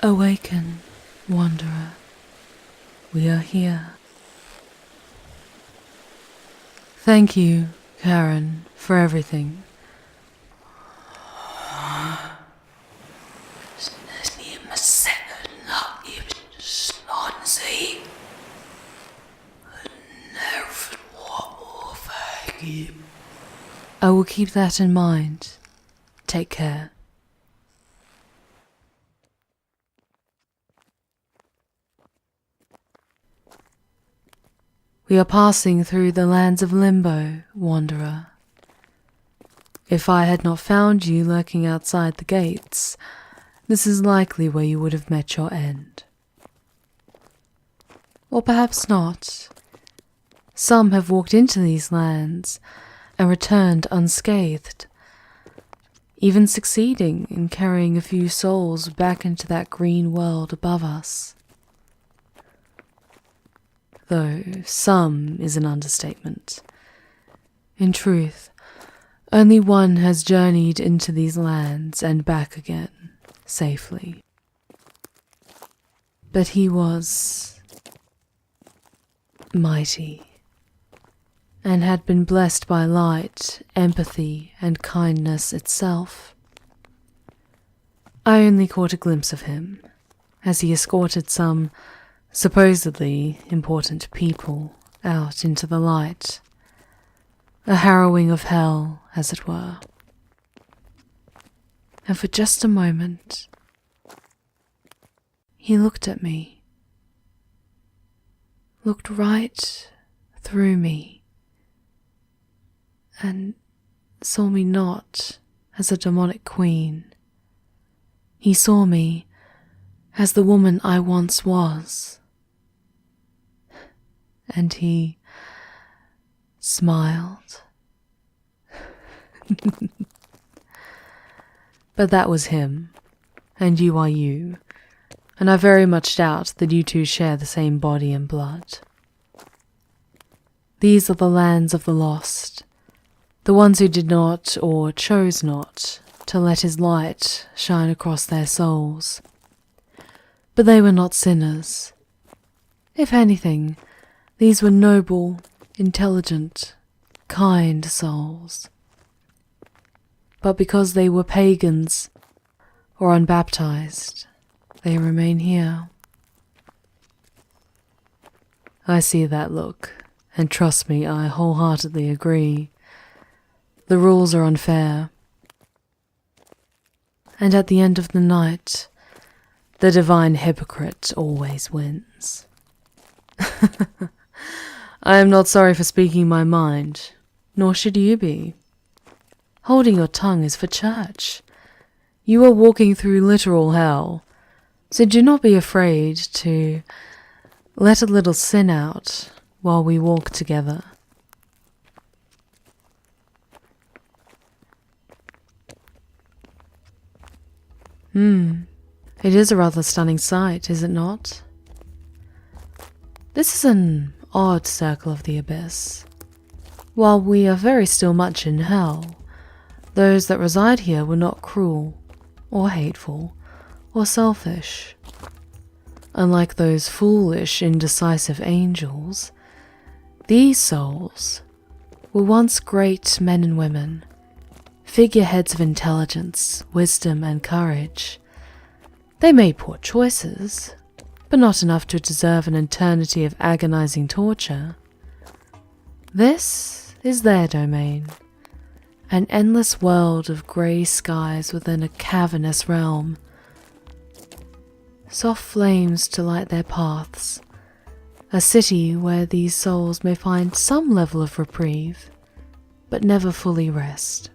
Awaken, wanderer. We are here. Thank you, Karen, for everything. I will keep that in mind. Take care. We are passing through the lands of Limbo, wanderer. If I had not found you lurking outside the gates, this is likely where you would have met your end. Or perhaps not. Some have walked into these lands and returned unscathed, even succeeding in carrying a few souls back into that green world above us. Though some is an understatement. In truth, only one has journeyed into these lands and back again, safely. But he was mighty, and had been blessed by light, empathy, and kindness itself. I only caught a glimpse of him, as he escorted some supposedly important people out into the light, a harrowing of hell, as it were. And for just a moment, he looked at me, looked right through me, and saw me not as a demonic queen. He saw me as the woman I once was. And he smiled. But that was him, and you are you, and I very much doubt that you two share the same body and blood. These are the lands of the lost, the ones who did not, or chose not, to let his light shine across their souls. But they were not sinners. If anything, these were noble, intelligent, kind souls. But because they were pagans or unbaptized, they remain here. I see that look, and trust me, I wholeheartedly agree. The rules are unfair. And at the end of the night, the divine hypocrite always wins. I am not sorry for speaking my mind, nor should you be. Holding your tongue is for church. You are walking through literal hell, so do not be afraid to let a little sin out while we walk together. It is a rather stunning sight, is it not? This is an odd circle of the abyss. While we are very still much in hell, those that reside here were not cruel, or hateful, or selfish. Unlike those foolish, indecisive angels, these souls were once great men and women, figureheads of intelligence, wisdom, and courage. They made poor choices, but not enough to deserve an eternity of agonizing torture. This is their domain, an endless world of grey skies within a cavernous realm. Soft flames to light their paths, a city where these souls may find some level of reprieve, but never fully rest.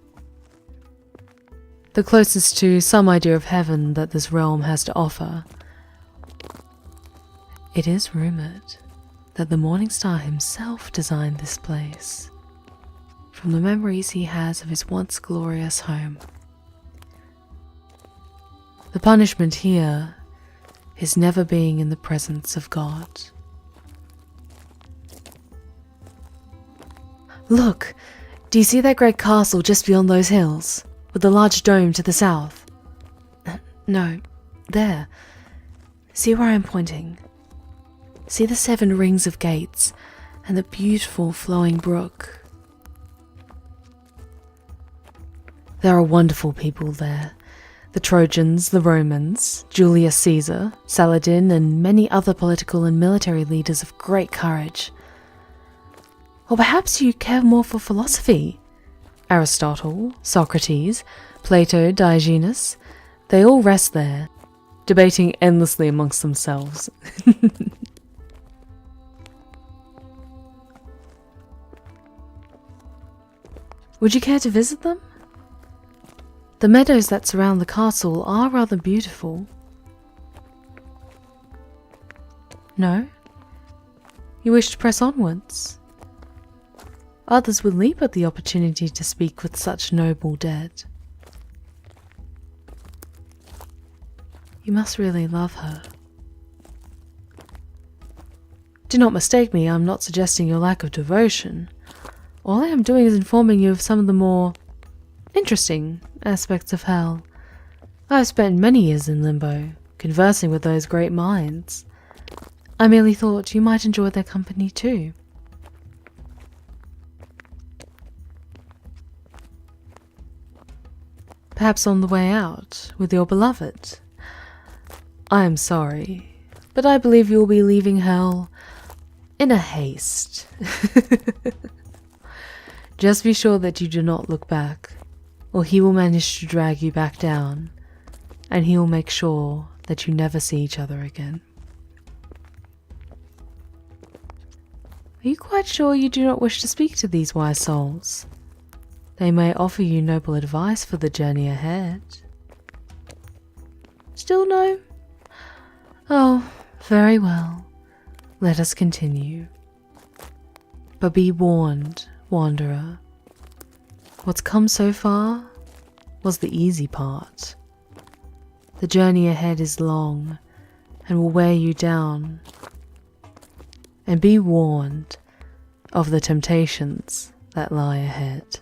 The closest to some idea of heaven that this realm has to offer. It is rumoured that the Morning Star himself designed this place, from the memories he has of his once glorious home. The punishment here is never being in the presence of God. Look! Do you see that great castle just beyond those hills, with the large dome to the south? No, there. See where I'm pointing? See the 7 rings of gates and the beautiful flowing brook? There are wonderful people there. The Trojans, the Romans, Julius Caesar, Saladin, and many other political and military leaders of great courage. Or perhaps you care more for philosophy. Aristotle, Socrates, Plato, Diogenes, they all rest there, debating endlessly amongst themselves. Would you care to visit them? The meadows that surround the castle are rather beautiful. No? You wish to press onwards? Others would leap at the opportunity to speak with such noble dead. You must really love her. Do not mistake me, I'm not suggesting your lack of devotion. All I am doing is informing you of some of the more interesting aspects of hell. I have spent many years in Limbo, conversing with those great minds. I merely thought you might enjoy their company too. Perhaps on the way out, with your beloved. I am sorry, but I believe you will be leaving hell in a haste. Just be sure that you do not look back, or he will manage to drag you back down, and he will make sure that you never see each other again. Are you quite sure you do not wish to speak to these wise souls? They may offer you noble advice for the journey ahead. Still no? Oh, very well. Let us continue. But be warned, wanderer. What's come so far was the easy part. The journey ahead is long and will wear you down. And be warned of the temptations that lie ahead.